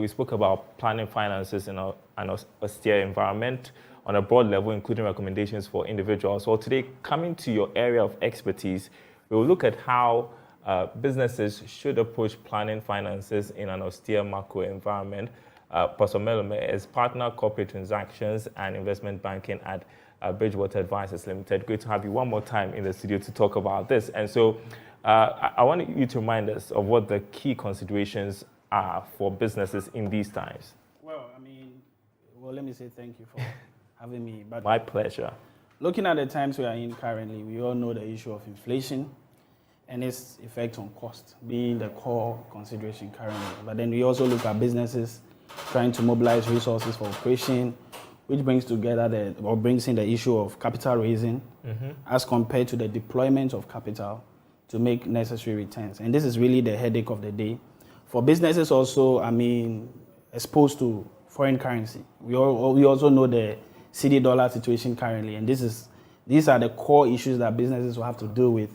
we spoke about planning finances in an austere environment on a broad level, including recommendations for individuals. Well, today, coming to your area of expertise, we will look at how businesses should approach planning finances in an austere macro environment. Pastor Melome is partner corporate transactions and investment banking at Bridgewater Advisors Limited. Great to have you one more time in the studio to talk about this. And so I want you to remind us of what the key considerations are for businesses in these times. Well, let me say thank you for having me. But my pleasure. Looking at the times we are in currently, we all know the issue of inflation and its effect on cost being the core consideration currently. But then we also look at businesses trying to mobilize resources for operation, which brings in the issue of capital raising as compared to the deployment of capital to make necessary returns. And this is really the headache of the day. For businesses also, exposed to foreign currency. We also know the CD dollar situation currently, and these are the core issues that businesses will have to deal with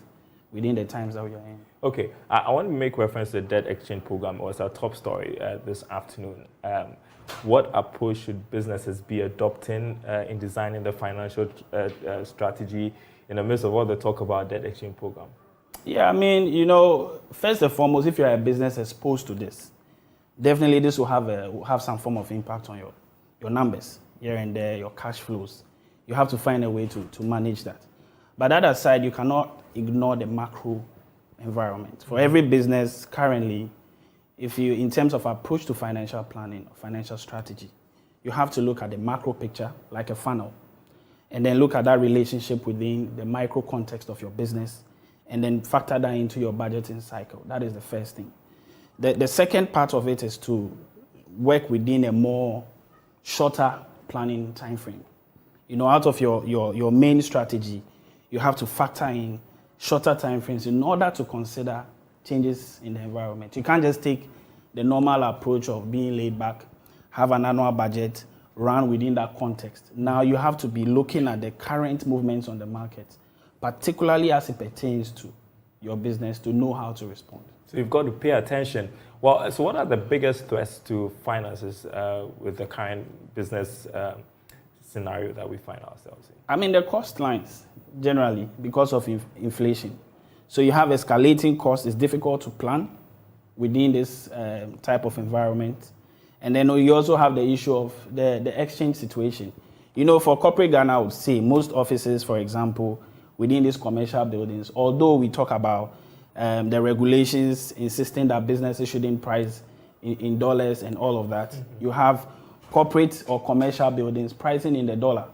within the times that we are in. Okay, I want to make reference to the debt exchange program. It was our top story this afternoon. What approach should businesses be adopting in designing the financial strategy in the midst of all the talk about debt exchange program? Yeah, first and foremost, if you're a business exposed to this, definitely this will have some form of impact on your numbers here and there, your cash flows. You have to find a way to manage that. But that aside, you cannot ignore the macro environment. For every business currently, in terms of approach to financial planning or financial strategy, you have to look at the macro picture like a funnel, and then look at that relationship within the micro context of your business, and then factor that into your budgeting cycle. That is the first thing. The second part of it is to work within a more shorter planning time frame. Out of your main strategy, you have to factor in shorter time frames in order to consider changes in the environment. You can't just take the normal approach of being laid back, have an annual budget, run within that context. Now you have to be looking at the current movements on the market, particularly as it pertains to your business, to know how to respond. So you've got to pay attention. Well, so what are the biggest threats to finances with the current business scenario that we find ourselves in? The cost lines, generally, because of inflation. So you have escalating costs. It's difficult to plan within this type of environment. And then you also have the issue of the exchange situation. For corporate Ghana, I would say most offices, for example, within these commercial buildings, although we talk about the regulations insisting that businesses shouldn't price in dollars and all of that, you have corporate or commercial buildings pricing in the dollar.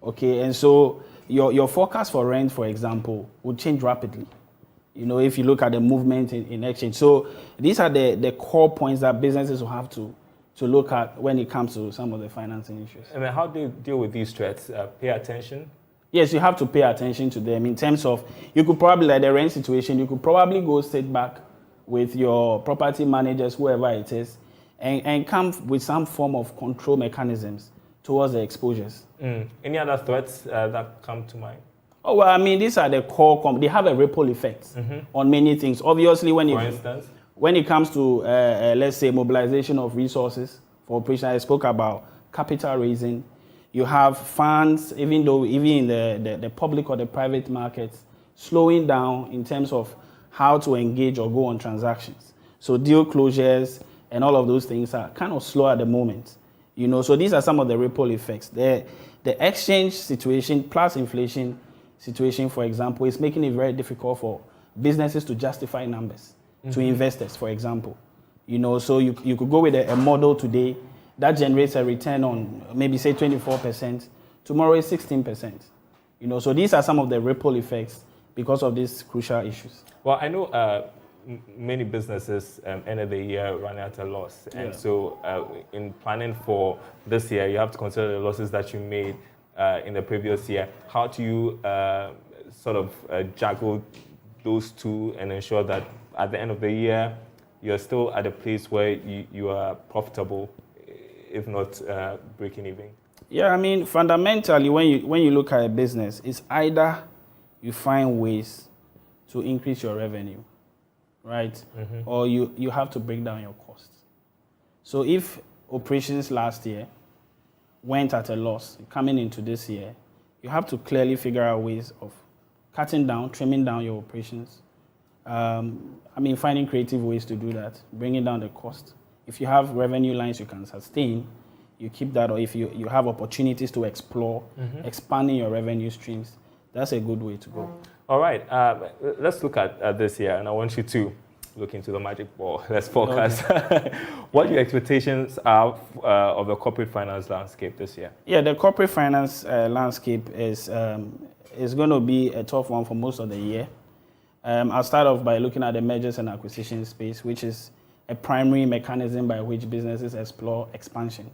Okay, and so your forecast for rent, for example, would change rapidly. If you look at the movement in exchange. So these are the core points that businesses will have to look at when it comes to some of the financing issues. And then how do you deal with these threats? Pay attention? Yes, you have to pay attention to them in terms of, you could probably, like the rent situation, you could probably go sit back with your property managers, whoever it is, and come with some form of control mechanisms towards the exposures. Any other threats that come to mind? Oh, well, these are the core, they have a ripple effect on many things. Obviously, when it comes to, let's say, mobilization of resources for operation, I spoke about capital raising. You have funds, even in the public or the private markets, slowing down in terms of how to engage or go on transactions. So deal closures and all of those things are kind of slow at the moment. So these are some of the ripple effects. The exchange situation plus inflation situation, for example, is making it very difficult for businesses to justify numbers to investors, for example. So you could go with a model today that generates a return on maybe say 24%. Tomorrow is 16%. So these are some of the ripple effects because of these crucial issues. Well, I know many businesses end of the year running at a loss. And so in planning for this year, you have to consider the losses that you made in the previous year. How do you juggle those two and ensure that at the end of the year, you're still at a place where you are profitable, if not breaking even? Yeah, fundamentally, when you look at a business, it's either you find ways to increase your revenue, right? Or you have to bring down your costs. So if operations last year went at a loss, coming into this year, you have to clearly figure out ways of cutting down, trimming down your operations. Finding creative ways to do that, bringing down the cost. If you have revenue lines you can sustain, you keep that, or if you have opportunities to explore, expanding your revenue streams, that's a good way to go. All right, let's look at this year, and I want you to look into the magic ball. Let's forecast. Okay. What your expectations are of the corporate finance landscape this year? Yeah, the corporate finance landscape is going to be a tough one for most of the year. I'll start off by looking at the mergers and acquisitions space, which is a primary mechanism by which businesses explore expansion.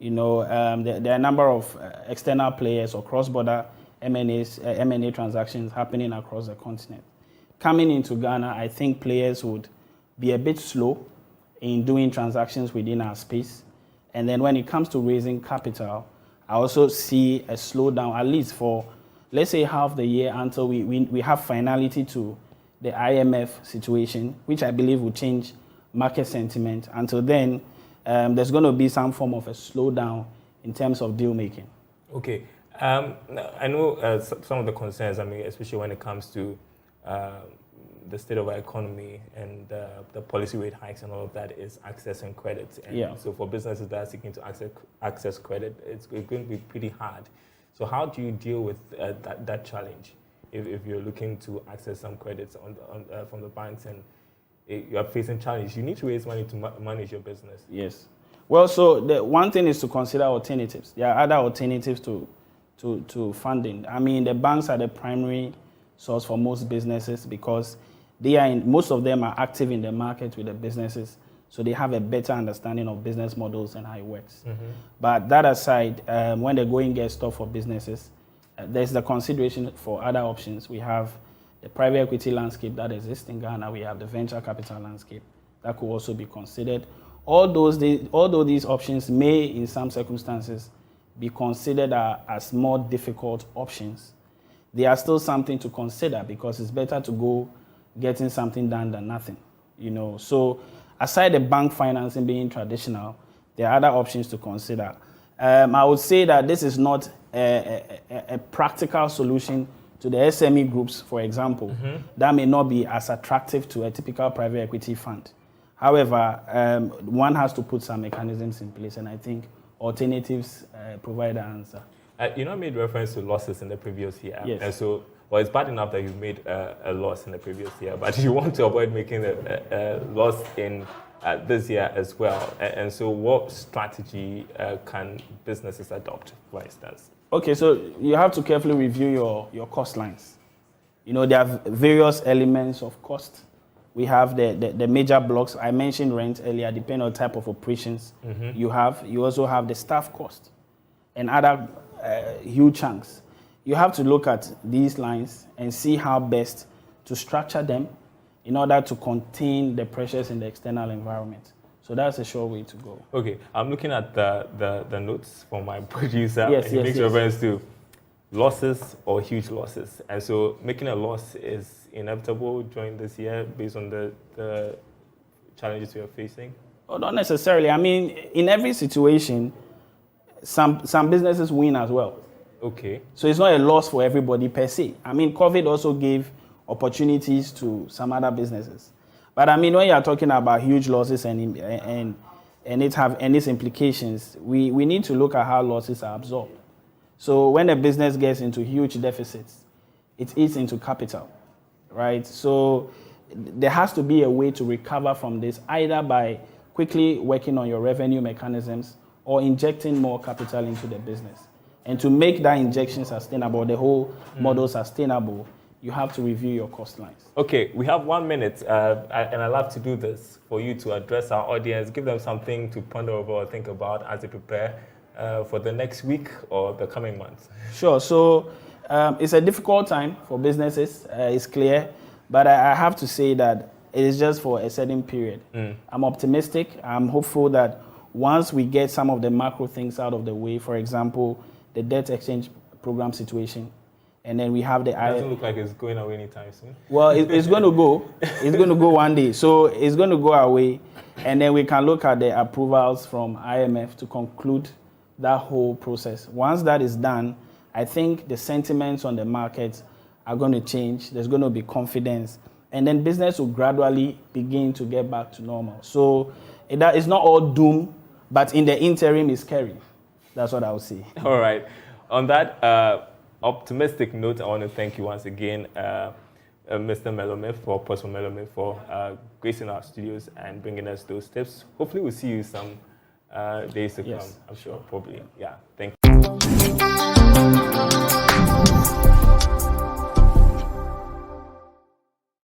There are a number of external players or cross-border M&A transactions happening across the continent. Coming into Ghana, I think players would be a bit slow in doing transactions within our space. And then when it comes to raising capital, I also see a slowdown, at least for, let's say, half the year until we have finality to the IMF situation, which I believe will change market sentiment. Until then, there's going to be some form of a slowdown in terms of deal making. Okay. I know some of the concerns, especially when it comes to the state of our economy and the policy rate hikes and all of that, is access and credit. And so for businesses that are seeking to access credit, it's going to be pretty hard. So how do you deal with that challenge if you're looking to access some credits from the banks and you are facing challenges? You need to raise money to manage your business. Yes. Well, so the one thing is to consider alternatives. There are other alternatives to funding. The banks are the primary source for most businesses because most of them are active in the market with the businesses, so they have a better understanding of business models and how it works. But that aside, when the going gets tough for businesses, there's the consideration for other options. We have the private equity landscape that exists in Ghana. We have the venture capital landscape that could also be considered. Although these options may, in some circumstances, be considered as more difficult options, they are still something to consider because it's better to go getting something done than nothing. So aside the bank financing being traditional, there are other options to consider. I would say that this is not a practical solution to the SME groups, for example. That may not be as attractive to a typical private equity fund. However, one has to put some mechanisms in place, and I think alternatives provide the answer. I made reference to losses in the previous year. Yes. And so, it's bad enough that you made a loss in the previous year, but you want to avoid making a loss in this year as well. And so what strategy can businesses adopt, for instance? Okay, so you have to carefully review your cost lines. There are various elements of cost. We have the major blocks. I mentioned rent earlier, depending on the type of operations you have. You also have the staff cost and other huge chunks. You have to look at these lines and see how best to structure them in order to contain the pressures in the external environment. So that's a sure way to go. Okay, I'm looking at the notes from my producer. He makes reference to losses or huge losses. And so making a loss is inevitable during this year based on the challenges we are facing? Oh, not necessarily. In every situation, some businesses win as well. Okay. So it's not a loss for everybody per se. COVID also gave opportunities to some other businesses. But when you are talking about huge losses and its implications, we need to look at how losses are absorbed. So when a business gets into huge deficits, it eats into capital, right? So there has to be a way to recover from this, either by quickly working on your revenue mechanisms or injecting more capital into the business. And to make that injection sustainable, the whole model sustainable, you have to review your cost lines. Okay, we have 1 minute, and I love to do this for you to address our audience, give them something to ponder over or think about as they prepare for the next week or the coming months. Sure. So it's a difficult time for businesses, it's clear, but I have to say that it is just for a certain period. I'm optimistic. I'm hopeful that once we get some of the macro things out of the way, for example, the debt exchange program situation, And then we have the It doesn't look like it's going away anytime soon. Well, it's going to go. It's going to go one day. So it's going to go away. And then we can look at the approvals from IMF to conclude that whole process. Once that is done, I think the sentiments on the market are going to change. There's going to be confidence. And then business will gradually begin to get back to normal. So it's not all doom, but in the interim, it's scary. That's what I would say. All right. On that optimistic note, I want to thank you once again, Mr. Melome, Prosper Melome, for gracing our studios and bringing us those tips. Hopefully, we'll see you some days to come. I'm sure, probably. Yeah. Thank you.